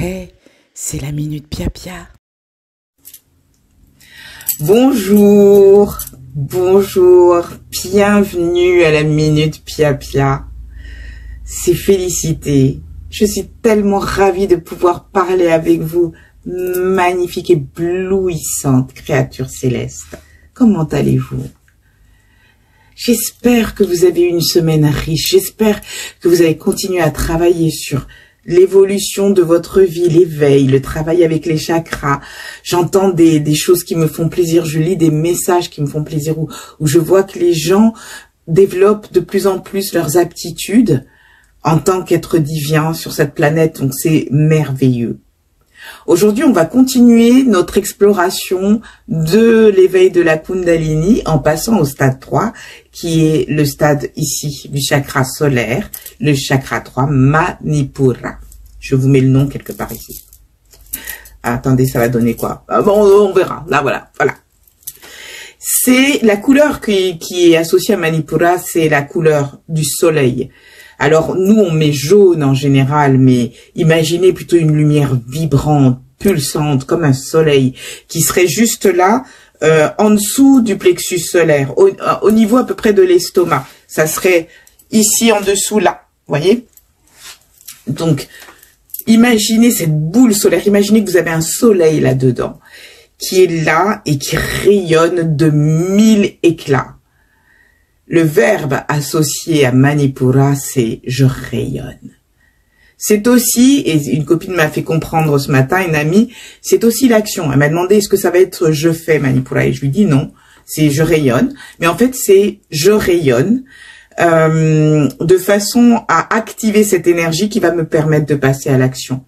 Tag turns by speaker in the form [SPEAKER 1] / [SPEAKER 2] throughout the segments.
[SPEAKER 1] Hey, c'est la Minute Pia Pia.
[SPEAKER 2] Bonjour, bienvenue à la Minute Pia Pia. C'est Félicité. Je suis tellement ravie de pouvoir parler avec vous, magnifique, éblouissante créature céleste. Comment allez-vous? J'espère que vous avez une semaine riche, j'espère que vous avez continué à travailler sur l'évolution de votre vie, l'éveil, le travail avec les chakras. J'entends des choses qui me font plaisir, je lis des messages qui me font plaisir, où je vois que les gens développent de plus en plus leurs aptitudes en tant qu'être divin sur cette planète, donc c'est merveilleux. Aujourd'hui, on va continuer notre exploration de l'éveil de la Kundalini en passant au stade 3, qui est le stade ici du chakra solaire, le chakra 3, Manipura. Je vous mets le nom quelque part ici. Attendez, ça va donner quoi? Bon, on verra. Là, voilà. C'est la couleur qui est associée à Manipura, c'est la couleur du soleil. Alors, nous, on met jaune en général, mais imaginez plutôt une lumière vibrante, pulsante, comme un soleil, qui serait juste là, en dessous du plexus solaire, au niveau à peu près de l'estomac. Ça serait ici en dessous, là, voyez? Donc, imaginez cette boule solaire, imaginez que vous avez un soleil là-dedans, qui est là et qui rayonne de 1000 éclats. Le verbe associé à Manipura, c'est « je rayonne ». C'est aussi, et une copine m'a fait comprendre ce matin, une amie, c'est aussi l'action. Elle m'a demandé est-ce que ça va être « je fais Manipura » et je lui dis non, c'est « je rayonne ». Mais en fait, c'est « je rayonne » de façon à activer cette énergie qui va me permettre de passer à l'action.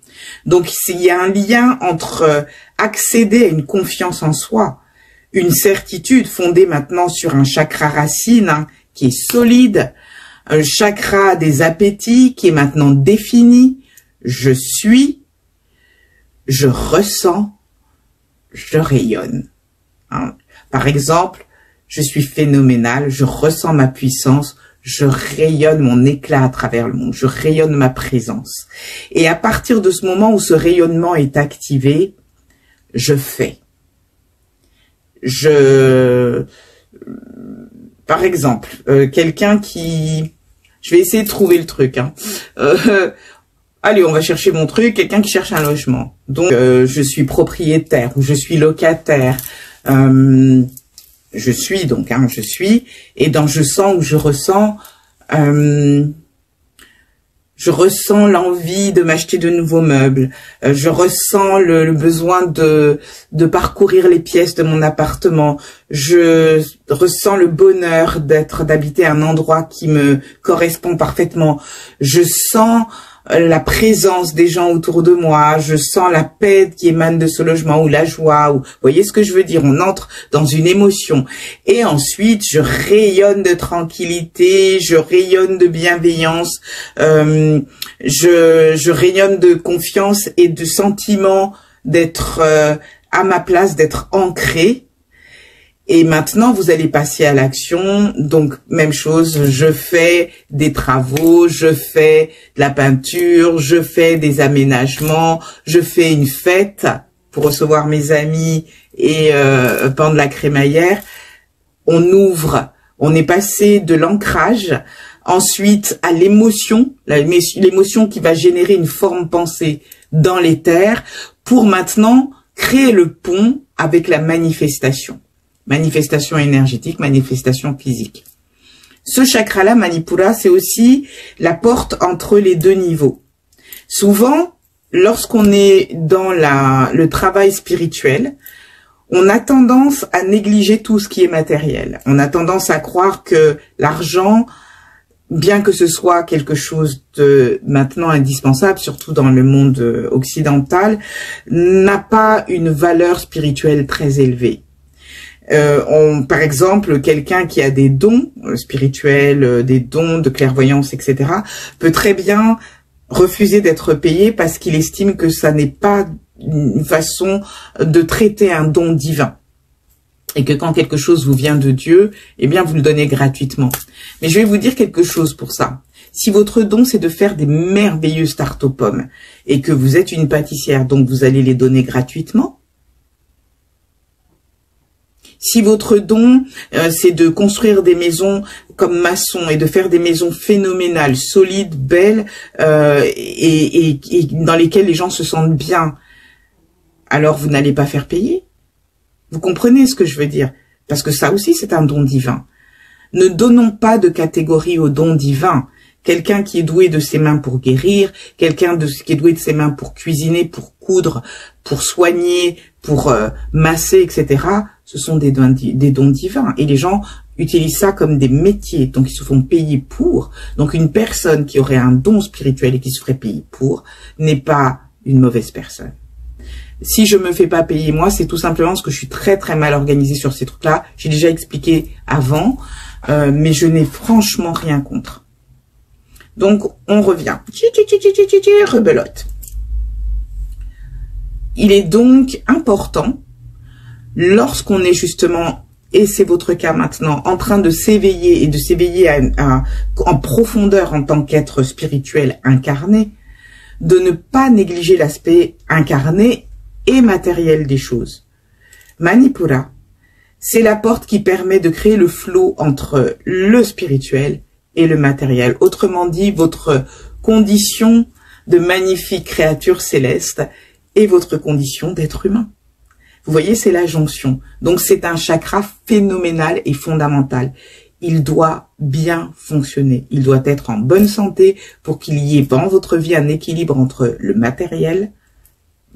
[SPEAKER 2] Donc, il y a un lien entre accéder à une confiance en soi, une certitude fondée maintenant sur un chakra racine qui est solide, un chakra des appétits qui est maintenant défini. Je suis, je ressens, je rayonne. Par exemple, je suis phénoménal, je ressens ma puissance, je rayonne mon éclat à travers le monde, je rayonne ma présence. Et à partir de ce moment où ce rayonnement est activé, je fais. Par exemple, quelqu'un qui... Je vais essayer de trouver le truc. Allez, on va chercher mon truc. Quelqu'un qui cherche un logement. Donc, je suis propriétaire ou je suis locataire. Je suis donc, je suis. Et dans je sens ou je ressens l'envie de m'acheter de nouveaux meubles. Je ressens le besoin de parcourir les pièces de mon appartement. Je ressens le bonheur d'habiter un endroit qui me correspond parfaitement. Je sens la présence des gens autour de moi. Je sens la paix qui émane de ce logement ou la joie. Vous voyez ce que je veux dire? On entre dans une émotion. Et ensuite, je rayonne de tranquillité, je rayonne de bienveillance, je rayonne de confiance et de sentiment d'être à ma place, d'être ancré. Et maintenant, vous allez passer à l'action. Donc, même chose, je fais des travaux, je fais de la peinture, je fais des aménagements, je fais une fête pour recevoir mes amis et prendre la crémaillère. On ouvre, on est passé de l'ancrage, ensuite à l'émotion, l'émotion qui va générer une forme pensée dans l'éther pour maintenant créer le pont avec la manifestation. Manifestation énergétique, manifestation physique. Ce chakra-là, Manipura, c'est aussi la porte entre les deux niveaux. Souvent, lorsqu'on est dans le travail spirituel, on a tendance à négliger tout ce qui est matériel. On a tendance à croire que l'argent, bien que ce soit quelque chose de maintenant indispensable, surtout dans le monde occidental, n'a pas une valeur spirituelle très élevée. Par exemple, quelqu'un qui a des dons spirituels, des dons de clairvoyance, etc., peut très bien refuser d'être payé parce qu'il estime que ça n'est pas une façon de traiter un don divin. Et que quand quelque chose vous vient de Dieu, eh bien, vous le donnez gratuitement. Mais je vais vous dire quelque chose pour ça. Si votre don, c'est de faire des merveilleuses tartes aux pommes et que vous êtes une pâtissière, donc vous allez les donner gratuitement. Si votre don, c'est de construire des maisons comme maçon et de faire des maisons phénoménales, solides, belles et dans lesquelles les gens se sentent bien, alors vous n'allez pas faire payer. Vous comprenez ce que je veux dire? Parce que ça aussi, c'est un don divin. Ne donnons pas de catégorie au don divin. Quelqu'un qui est doué de ses mains pour guérir, quelqu'un qui est doué de ses mains pour cuisiner, pour coudre, pour soigner, pour masser, etc. Ce sont des dons divins. Et les gens utilisent ça comme des métiers. Donc, ils se font payer pour. Donc, une personne qui aurait un don spirituel et qui se ferait payer pour n'est pas une mauvaise personne. Si je me fais pas payer, moi, c'est tout simplement parce que je suis très, très mal organisée sur ces trucs-là. J'ai déjà expliqué avant, mais je n'ai franchement rien contre. Donc, on revient. Rebelote. Il est donc important, lorsqu'on est justement, et c'est votre cas maintenant, en train de s'éveiller et de s'éveiller en profondeur en tant qu'être spirituel incarné, de ne pas négliger l'aspect incarné et matériel des choses. Manipura, c'est la porte qui permet de créer le flot entre le spirituel et le matériel. Autrement dit, votre condition de magnifique créature céleste et votre condition d'être humain. Vous voyez, c'est la jonction. Donc, c'est un chakra phénoménal et fondamental. Il doit bien fonctionner. Il doit être en bonne santé pour qu'il y ait dans votre vie un équilibre entre le matériel,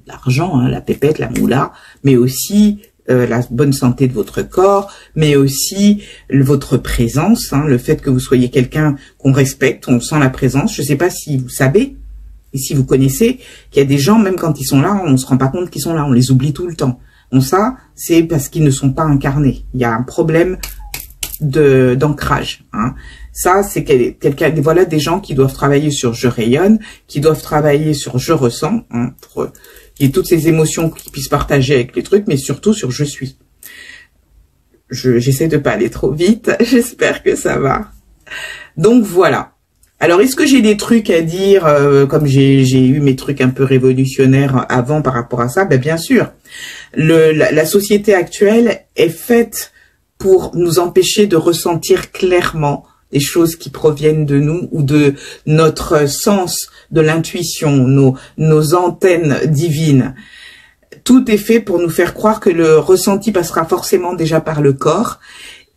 [SPEAKER 2] l'argent, hein, la pépette, la moula, mais aussi la bonne santé de votre corps, mais aussi votre présence, hein, le fait que vous soyez quelqu'un qu'on respecte, on sent la présence. Je ne sais pas si vous savez et si vous connaissez qu'il y a des gens, même quand ils sont là, on ne se rend pas compte qu'ils sont là, on les oublie tout le temps. Donc ça, c'est parce qu'ils ne sont pas incarnés. Il y a un problème d'ancrage. Hein. Ça, c'est quelqu'un. Voilà des gens qui doivent travailler sur je rayonne, qui doivent travailler sur je ressens, hein, pour qu'il y ait toutes ces émotions qu'ils puissent partager avec les trucs, mais surtout sur je suis. J'essaie de pas aller trop vite. J'espère que ça va. Donc voilà. Alors, est-ce que j'ai des trucs à dire, comme j'ai eu mes trucs un peu révolutionnaires avant par rapport à ça? Ben, bien sûr. La société actuelle est faite pour nous empêcher de ressentir clairement des choses qui proviennent de nous ou de notre sens de l'intuition, nos antennes divines. Tout est fait pour nous faire croire que le ressenti passera forcément déjà par le corps.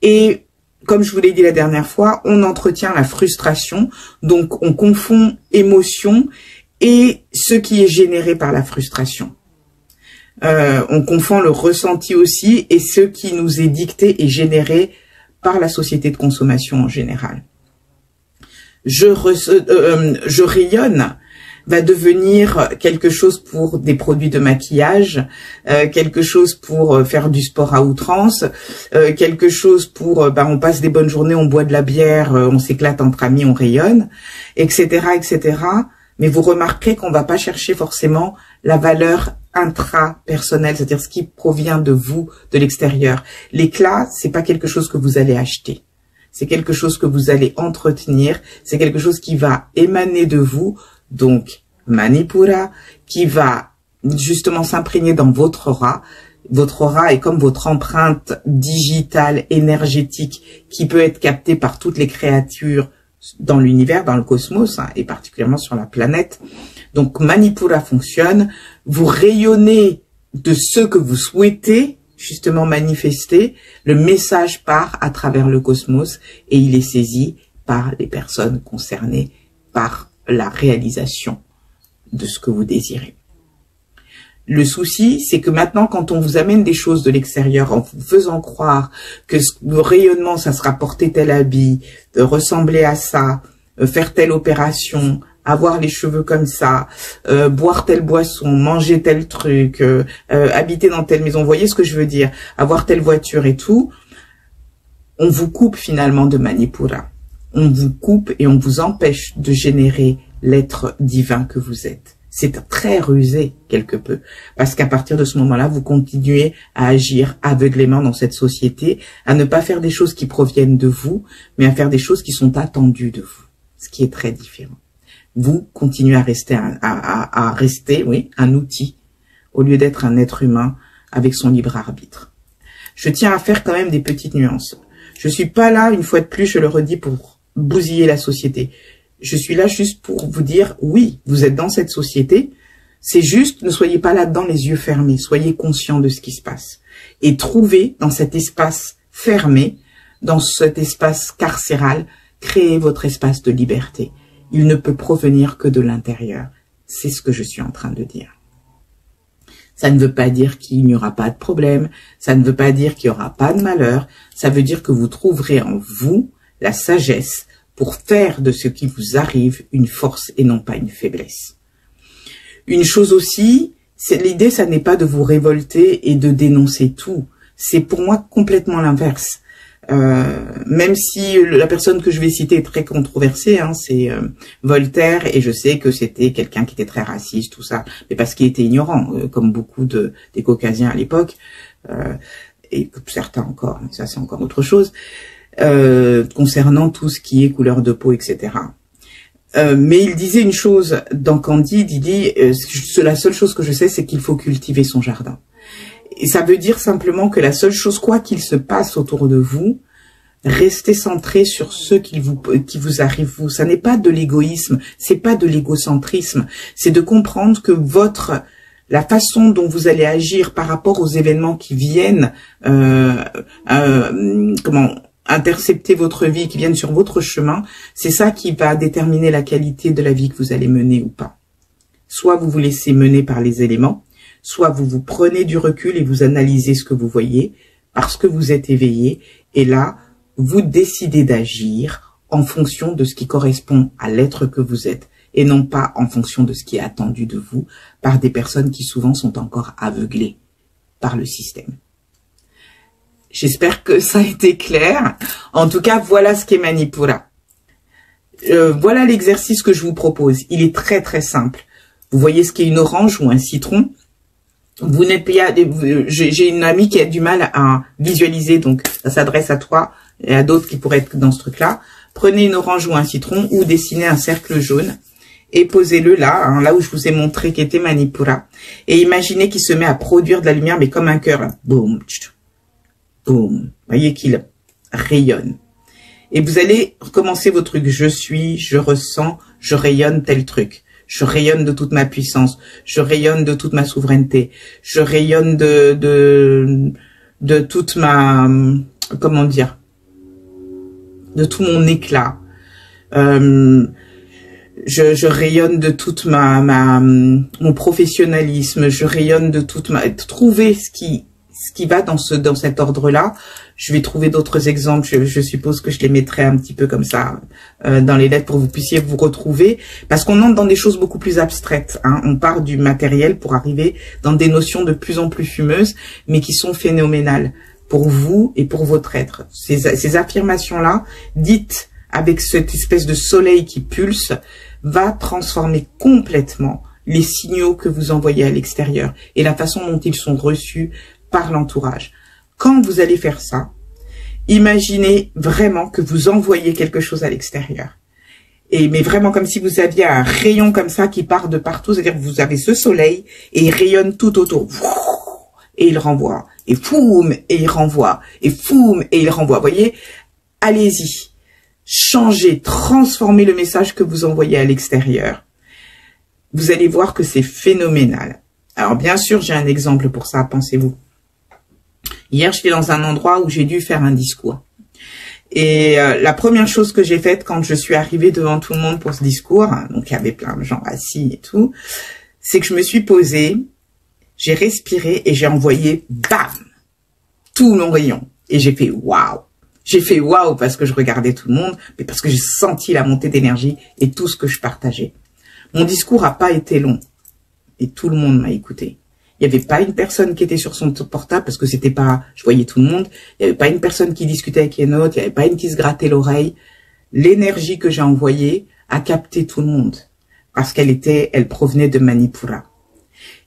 [SPEAKER 2] Et comme je vous l'ai dit la dernière fois, on entretient la frustration. Donc, on confond émotion et ce qui est généré par la frustration. On confond le ressenti aussi et ce qui nous est dicté et généré par la société de consommation en général. Je rayonne va devenir quelque chose pour des produits de maquillage, quelque chose pour faire du sport à outrance, quelque chose pour on passe des bonnes journées, on boit de la bière, on s'éclate entre amis, on rayonne, etc., etc. Mais vous remarquerez qu'on va pas chercher forcément la valeur intra-personnelle, c'est-à-dire ce qui provient de vous, de l'extérieur. L'éclat, c'est pas quelque chose que vous allez acheter. C'est quelque chose que vous allez entretenir. C'est quelque chose qui va émaner de vous. Donc, Manipura, qui va justement s'imprégner dans votre aura. Votre aura est comme votre empreinte digitale, énergétique, qui peut être captée par toutes les créatures dans l'univers, dans le cosmos, hein, et particulièrement sur la planète. Donc, Manipura fonctionne. Vous rayonnez de ce que vous souhaitez justement manifester. Le message part à travers le cosmos et il est saisi par les personnes concernées par la réalisation de ce que vous désirez. Le souci, c'est que maintenant, quand on vous amène des choses de l'extérieur, en vous faisant croire que le rayonnement, ça sera porter tel habit, ressembler à ça, faire telle opération, avoir les cheveux comme ça, boire telle boisson, manger tel truc, habiter dans telle maison, vous voyez ce que je veux dire, avoir telle voiture et tout, on vous coupe finalement de Manipura. On vous coupe et on vous empêche de générer l'être divin que vous êtes. C'est très rusé quelque peu, parce qu'à partir de ce moment-là, vous continuez à agir aveuglément dans cette société, à ne pas faire des choses qui proviennent de vous, mais à faire des choses qui sont attendues de vous. ce qui est très différent. Vous continuez à rester un outil au lieu d'être un être humain avec son libre arbitre. Je tiens à faire quand même des petites nuances. Je suis pas là, une fois de plus, je le redis, pour bousiller la société. Je suis là juste pour vous dire, oui, vous êtes dans cette société, c'est juste, ne soyez pas là-dedans les yeux fermés, soyez conscients de ce qui se passe. Et trouvez dans cet espace fermé, dans cet espace carcéral, créez votre espace de liberté. Il ne peut provenir que de l'intérieur. C'est ce que je suis en train de dire. Ça ne veut pas dire qu'il n'y aura pas de problème, ça ne veut pas dire qu'il n'y aura pas de malheur, ça veut dire que vous trouverez en vous la sagesse pour faire de ce qui vous arrive une force et non pas une faiblesse. Une chose aussi, l'idée, ça n'est pas de vous révolter et de dénoncer tout. C'est pour moi complètement l'inverse. Même si la personne que je vais citer est très controversée, hein, c'est Voltaire, et je sais que c'était quelqu'un qui était très raciste, tout ça, mais parce qu'il était ignorant, comme beaucoup des Caucasiens à l'époque, et certains encore, ça c'est encore autre chose, concernant tout ce qui est couleur de peau, etc. Mais il disait une chose dans Candide, il dit la seule chose que je sais, c'est qu'il faut cultiver son jardin. Et ça veut dire simplement que la seule chose, quoi qu'il se passe autour de vous, restez centré sur ce qui vous arrive vous. Ça n'est pas de l'égoïsme, c'est pas de l'égocentrisme, c'est de comprendre que la façon dont vous allez agir par rapport aux événements qui viennent, intercepter votre vie, qui viennent sur votre chemin, c'est ça qui va déterminer la qualité de la vie que vous allez mener ou pas. Soit vous vous laissez mener par les éléments, soit vous vous prenez du recul et vous analysez ce que vous voyez, parce que vous êtes éveillé, et là, vous décidez d'agir en fonction de ce qui correspond à l'être que vous êtes, et non pas en fonction de ce qui est attendu de vous par des personnes qui souvent sont encore aveuglées par le système. J'espère que ça a été clair. En tout cas, voilà ce qu'est Manipura. Voilà l'exercice que je vous propose. Il est très très simple. Vous voyez ce qu'est une orange ou un citron. Vous n'êtes pas, j'ai une amie qui a du mal à visualiser, donc ça s'adresse à toi et à d'autres qui pourraient être dans ce truc-là. Prenez une orange ou un citron ou dessinez un cercle jaune et posez-le là, hein, là où je vous ai montré qu'était Manipura. Et imaginez qu'il se met à produire de la lumière, mais comme un cœur. Là. Boum, boum. Voyez qu'il rayonne. Et vous allez recommencer vos trucs. Je suis, je ressens, je rayonne tel truc. Je rayonne de toute ma puissance. Je rayonne de toute ma souveraineté. Je rayonne de toute ma, comment dire, de tout mon éclat. Je rayonne de toute mon professionnalisme. Je rayonne de toute trouver ce qui va dans cet ordre-là. Je vais trouver d'autres exemples. Je suppose que je les mettrai un petit peu comme ça dans les lettres pour que vous puissiez vous retrouver. Parce qu'on entre dans des choses beaucoup plus abstraites. Hein. On part du matériel pour arriver dans des notions de plus en plus fumeuses, mais qui sont phénoménales pour vous et pour votre être. Ces affirmations-là, dites avec cette espèce de soleil qui pulse, va transformer complètement les signaux que vous envoyez à l'extérieur et la façon dont ils sont reçus par l'entourage. Quand vous allez faire ça, imaginez vraiment que vous envoyez quelque chose à l'extérieur. Mais vraiment comme si vous aviez un rayon comme ça qui part de partout, c'est-à-dire que vous avez ce soleil et il rayonne tout autour. Et il renvoie. Et foum, et il renvoie. Et foum, et il renvoie. Vous voyez, allez-y. Changez, transformez le message que vous envoyez à l'extérieur. Vous allez voir que c'est phénoménal. Alors bien sûr, j'ai un exemple pour ça, pensez-vous. Hier, j'étais dans un endroit où j'ai dû faire un discours. Et la première chose que j'ai faite quand je suis arrivée devant tout le monde pour ce discours, donc il y avait plein de gens assis et tout, c'est que je me suis posée, j'ai respiré et j'ai envoyé, bam, tout mon rayon. Et j'ai fait waouh. J'ai fait waouh parce que je regardais tout le monde, mais parce que j'ai senti la montée d'énergie et tout ce que je partageais. Mon discours n'a pas été long et tout le monde m'a écouté. Il n'y avait pas une personne qui était sur son portable parce que c'était pas, je voyais tout le monde. Il n'y avait pas une personne qui discutait avec une autre. Il n'y avait pas une qui se grattait l'oreille. L'énergie que j'ai envoyée a capté tout le monde parce elle provenait de Manipura.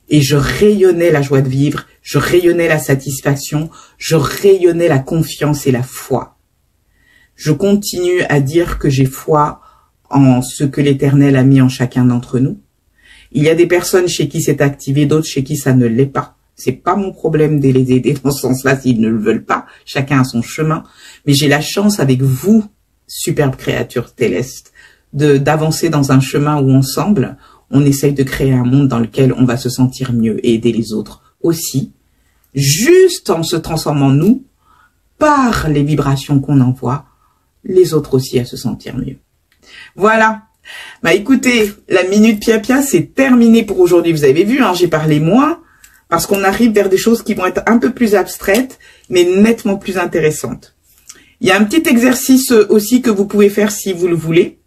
[SPEAKER 2] Et je rayonnais la joie de vivre, je rayonnais la satisfaction, je rayonnais la confiance et la foi. Je continue à dire que j'ai foi en ce que l'Éternel a mis en chacun d'entre nous. Il y a des personnes chez qui c'est activé, d'autres chez qui ça ne l'est pas. C'est pas mon problème de les aider dans ce sens-là s'ils ne le veulent pas. Chacun a son chemin. Mais j'ai la chance avec vous, superbe créature céleste, d'avancer dans un chemin où ensemble, on essaye de créer un monde dans lequel on va se sentir mieux et aider les autres aussi, juste en se transformant nous, par les vibrations qu'on envoie, les autres aussi à se sentir mieux. Voilà. Bah écoutez, la minute Pia, c'est terminé pour aujourd'hui. Vous avez vu, hein, j'ai parlé moins, parce qu'on arrive vers des choses qui vont être un peu plus abstraites, mais nettement plus intéressantes. Il y a un petit exercice aussi que vous pouvez faire si vous le voulez,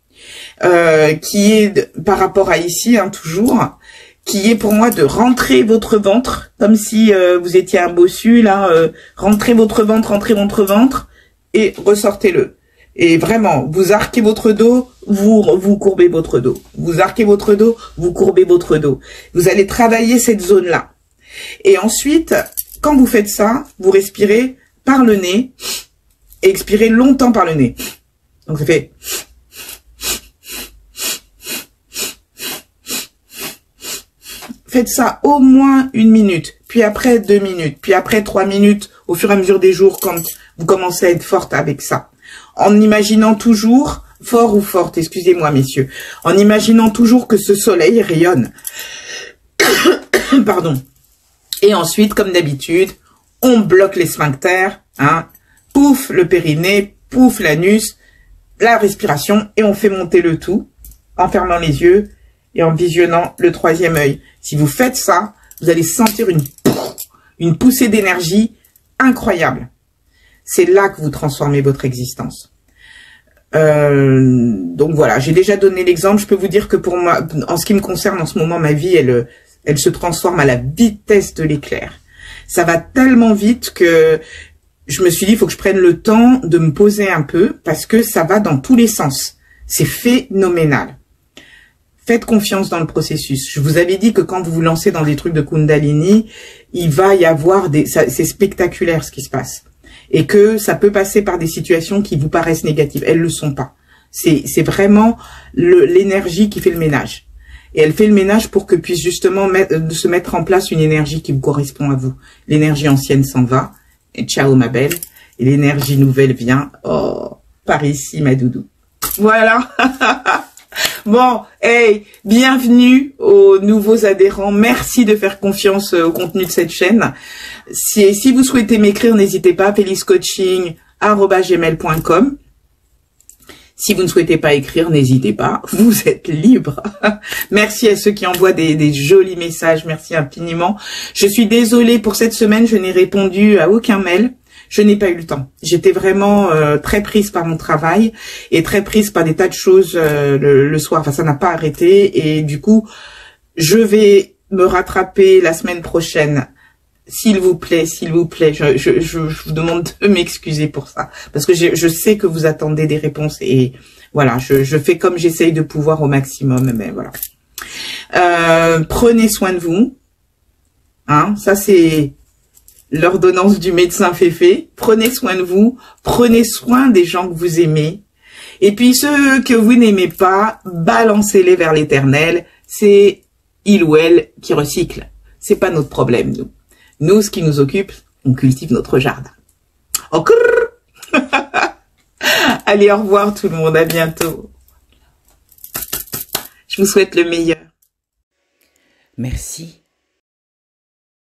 [SPEAKER 2] qui est par rapport à ici, hein, toujours, qui est pour moi de rentrer votre ventre, comme si vous étiez un bossu, là, rentrez votre ventre, et ressortez-le. Et vraiment, vous arquez votre dos, vous courbez votre dos. Vous arquez votre dos, vous courbez votre dos. Vous allez travailler cette zone-là. Et ensuite, quand vous faites ça, vous respirez par le nez et expirez longtemps par le nez. Donc ça fait... Faites ça au moins 1 minute, puis après 2 minutes, puis après 3 minutes, au fur et à mesure des jours, quand vous commencez à être forte avec ça. En imaginant toujours, fort ou forte, excusez-moi messieurs, en imaginant toujours que ce soleil rayonne. Pardon. Et ensuite, comme d'habitude, on bloque les sphincters, hein, pouf le périnée, pouf l'anus, la respiration, et on fait monter le tout en fermant les yeux et en visionnant le 3e œil. Si vous faites ça, vous allez sentir une poussée d'énergie incroyable. C'est là que vous transformez votre existence. Donc voilà, j'ai déjà donné l'exemple. Je peux vous dire que pour moi, en ce qui me concerne en ce moment, ma vie, elle se transforme à la vitesse de l'éclair. Ça va tellement vite que je me suis dit, il faut que je prenne le temps de me poser un peu parce que ça va dans tous les sens. C'est phénoménal. Faites confiance dans le processus. Je vous avais dit que quand vous vous lancez dans des trucs de Kundalini, il va y avoir c'est spectaculaire ce qui se passe. Et que ça peut passer par des situations qui vous paraissent négatives. Elles le sont pas. C'est vraiment l'énergie qui fait le ménage. Et elle fait le ménage pour que puisse justement se mettre en place une énergie qui vous correspond à vous. L'énergie ancienne s'en va. Et ciao ma belle. Et l'énergie nouvelle vient. Oh, par ici ma doudou. Voilà. Bon, hey, bienvenue aux nouveaux adhérents. Merci de faire confiance au contenu de cette chaîne. Si vous souhaitez m'écrire, n'hésitez pas, feliscoaching@gmail.com. Si vous ne souhaitez pas écrire, n'hésitez pas, vous êtes libre. Merci à ceux qui envoient des jolis messages, merci infiniment. Je suis désolée pour cette semaine, je n'ai répondu à aucun mail. Je n'ai pas eu le temps. J'étais vraiment très prise par mon travail et très prise par des tas de choses le soir. Enfin, ça n'a pas arrêté et du coup, je vais me rattraper la semaine prochaine. S'il vous plaît, je vous demande de m'excuser pour ça. Parce que je sais que vous attendez des réponses et voilà, je fais comme j'essaye de pouvoir au maximum. Mais voilà. Prenez soin de vous. Hein, ça c'est... l'ordonnance du médecin Féfé. Prenez soin de vous, prenez soin des gens que vous aimez. Et puis ceux que vous n'aimez pas, balancez-les vers l'Éternel. C'est il ou elle qui recycle. C'est pas notre problème, nous. Nous, ce qui nous occupe, on cultive notre jardin. Encore. Allez, au revoir tout le monde, à bientôt. Je vous souhaite le meilleur.
[SPEAKER 1] Merci